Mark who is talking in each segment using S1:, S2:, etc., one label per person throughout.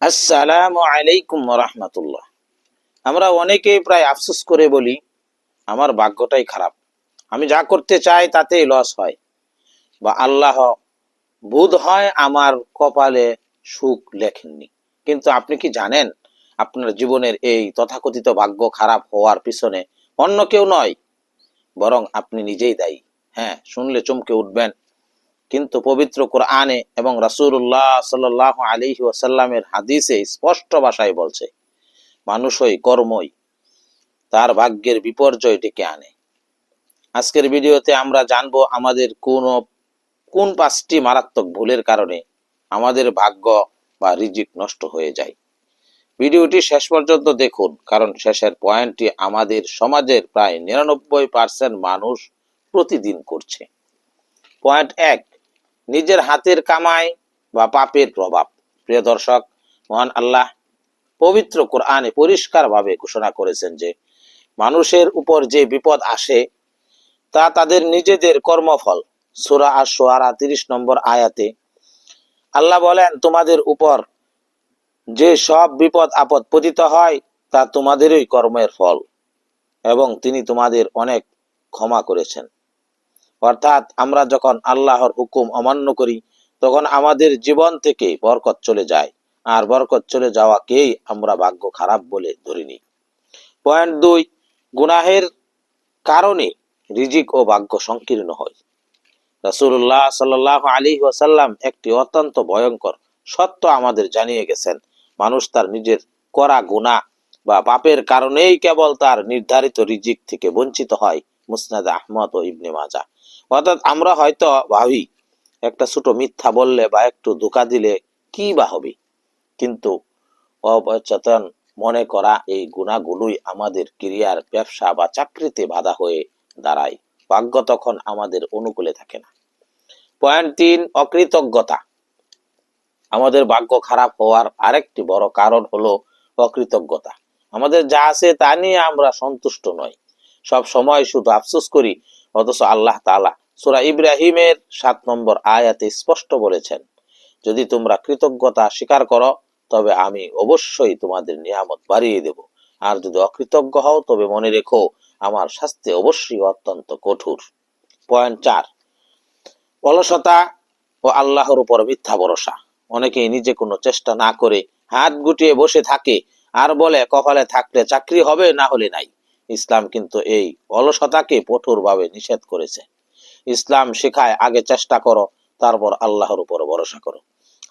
S1: আসসালামু আলাইকুম রাহমাতুল্লাহ। আমরা অনেকেই প্রায় আফসোস করে বলি, আমার ভাগ্যটাই খারাপ, আমি যা করতে চাই তাতেই লস হয়, বা আল্লাহ বোধ হয় আমার কপালে সুখ লেখেননি। কিন্তু আপনি কি জানেন, আপনার জীবনের এই তথাকথিত ভাগ্য খারাপ হওয়ার পিছনে অন্য কেউ নয়, বরং আপনি নিজেই দায়ী। হ্যাঁ, শুনলে চমকে উঠবেন, কিন্তু পবিত্র কোরআনে এবং রাসূলুল্লাহ সাল্লাল্লাহু আলাইহি ওয়াসাল্লামের হাদিসে স্পষ্ট ভাষায় বলছে, মানুষই কর্মই তার ভাগ্যের বিপর্যয় ডেকে আনে। আজকের ভিডিওতে আমরা জানবো আমাদের কোন 5টি মারাত্মক ভুলের কারণে আমাদের ভাগ্য বা রিজিক নষ্ট হয়ে যায়। ভিডিওটি শেষ পর্যন্ত দেখুন, কারণ শেষের পয়েন্টটি আমাদের সমাজের প্রায় 99% মানুষ প্রতিদিন করছে। পয়েন্ট 1, নিজের হাতের কামাই বা পাপের প্রভাব। প্রিয় দর্শক, মহান আল্লাহ পবিত্র কোরআনে পরিষ্কারভাবে ঘোষণা করেছেন যে মানুষের উপর যে বিপদ আসে তা তাদের নিজেদের কর্মফল। সূরা আশ-শুআরা 30 নম্বর আয়াতে আল্লাহ বলেন, তোমাদের উপর যে সব বিপদ আপদ পতিত হয় তা তোমাদেরই কর্মের ফল, এবং তিনি তোমাদের অনেক ক্ষমা করেছেন। অর্থাৎ আমরা যখন আল্লাহর হুকুম অমান্য করি তখন আমাদের জীবন থেকে বরকত চলে যায়, আর বরকত চলে যাওয়াকেই আমরা ভাগ্য খারাপ বলে ধরে নিই। পয়েন্ট 2, গুনাহের কারণে রিজিক ও ভাগ্য সংকীর্ণ হয়। রাসূলুল্লাহ সাল্লাল্লাহু আলাইহি ওয়াসাল্লাম একটি অত্যন্ত ভয়ঙ্কর সত্য আমাদের জানিয়ে গেছেন, মানুষ তার নিজের করা গুনাহ বা পাপের কারণেই কেবল তার নির্ধারিত রিজিক থেকে বঞ্চিত হয়। মুসনাদ আহমদ ও ইবনে মাজাহ। অর্থাৎ আমরা হয়তো ভাবি, একটা ছোট মিথ্যা বললে বা একটু ধোঁকা দিলে কি বা হবে, কিন্তু অবচেতন মনে করা এই গুণাগুলোই আমাদের ক্যারিয়ার, ব্যবসা বা চাকরিতে বাধা হয়ে দাঁড়ায়। ভাগ্য তখন আমাদের অনুকূলে থাকে না। পয়েন্ট 3, অকৃতজ্ঞতা। আমাদের ভাগ্য খারাপ হওয়ার আরেকটি বড় কারণ হলো অকৃতজ্ঞতা। আমাদের যা আছে তা নিয়ে আমরা সন্তুষ্ট নই, সব সময় শুধু আফসোস করি। অথচ আল্লাহ তাআলা সূরা ইব্রাহিমের 7 নম্বর আয়াতে স্পষ্ট বলেছেন, যদি তোমরা কৃতজ্ঞতা স্বীকার করো তবে আমি অবশ্যই তোমাদের নিয়ামত বাড়িয়ে দেব, আর যদি অকৃতজ্ঞ হও তবে মনে রেখো আমার শাস্তি অবশ্যই অত্যন্ত কঠোর। পয়েন্ট 4, অলসতা ও আল্লাহর উপর মিথ্যা ভরসা। অনেকেই নিজে কোনো চেষ্টা না করে হাত গুটিয়ে বসে থাকে আর বলে, কপালে থাকলে চাকরি হবে, না হলে নাই। ইসলাম কিন্তু এই অলসতাকে কঠোরভাবে নিষেধ করেছে। ইসলাম শেখায়, আগে চেষ্টা করো, তারপর আল্লাহর উপর ভরসা করো।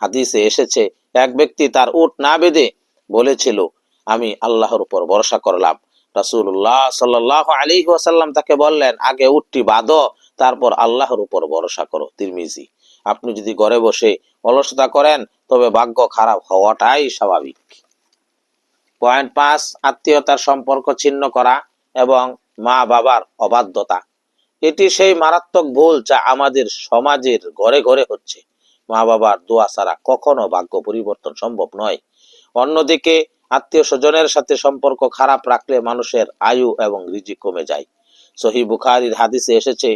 S1: হাদিসে এসেছে, এক ব্যক্তি তার উট না বেঁধে বলেছিল, আমি আল্লাহর উপর ভরসা করলাম। রাসূলুল্লাহ সাল্লাল্লাহু আলাইহি ওয়াসাল্লাম তাকে বললেন, আগে উটটি বাঁধো, তারপর আল্লাহর উপর ভরসা করো। তিরমিজি। আপনি যদি ঘরে বসে অলসতা করেন তবে ভাগ্য খারাপ হওয়াটাই স্বাভাবিক। পয়েন্ট 5, আত্মীয়তার সম্পর্ক ছিন্ন করা এবং মা বাবার অবাধ্যতা। এটি সেই মারাত্মক ভুল যা আমাদের সমাজের ঘরে ঘরে হচ্ছে। মা বাবার দোয়া ছাড়া কখনো ভাগ্য পরিবর্তন সম্ভব নয়। অন্যদিকে আত্মীয় স্বজনের সাথে সম্পর্ক খারাপ রাখলে মানুষের আয়ু এবং রিজিক কমে যায়। সহিহ বুখারীর হাদিসে এসেছে,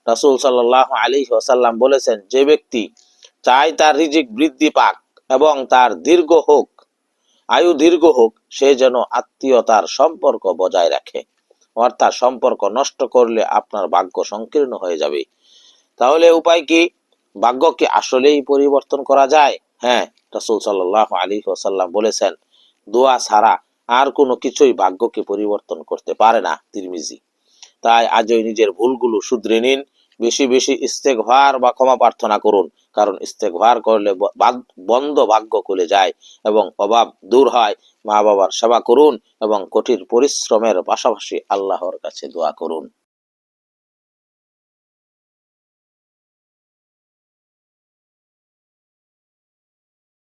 S1: রাসূল সাল্লাল্লাহু আলাইহি ওয়াসাল্লাম বলেছেন, যে ব্যক্তি চায় তার রিজিক বৃদ্ধি পাক এবং তার আয়ু দীর্ঘ হোক, সে যেন আত্মীয়তার সম্পর্ক বজায় রাখে। অর্থাৎ সম্পর্ক নষ্ট করলে আপনার ভাগ্য সংকীর্ণ হয়ে যাবে। তাহলে উপায় কি? ভাগ্য কি আসলেই পরিবর্তন করা যায়? হ্যাঁ, রাসূল সাল্লাল্লাহু আলাইহি ওয়াসাল্লাম বলেছেন, দোয়া ছাড়া আর কোনো কিছুই ভাগ্যকে পরিবর্তন করতে পারে না। তিরমিজি। তাই আজই নিজের ভুলগুলো শুধরে নিন, বেশি বেশি ইস্তেগফার বা ক্ষমা প্রার্থনা করুন, কারণ ইস্তেগফার করলে বন্ধ ভাগ্য খুলে যায় এবং অভাব দূর হয়। মা বাবার সেবা করুন এবং কঠিন পরিশ্রমের পাশাপাশি আল্লাহর কাছে দোয়া করুন।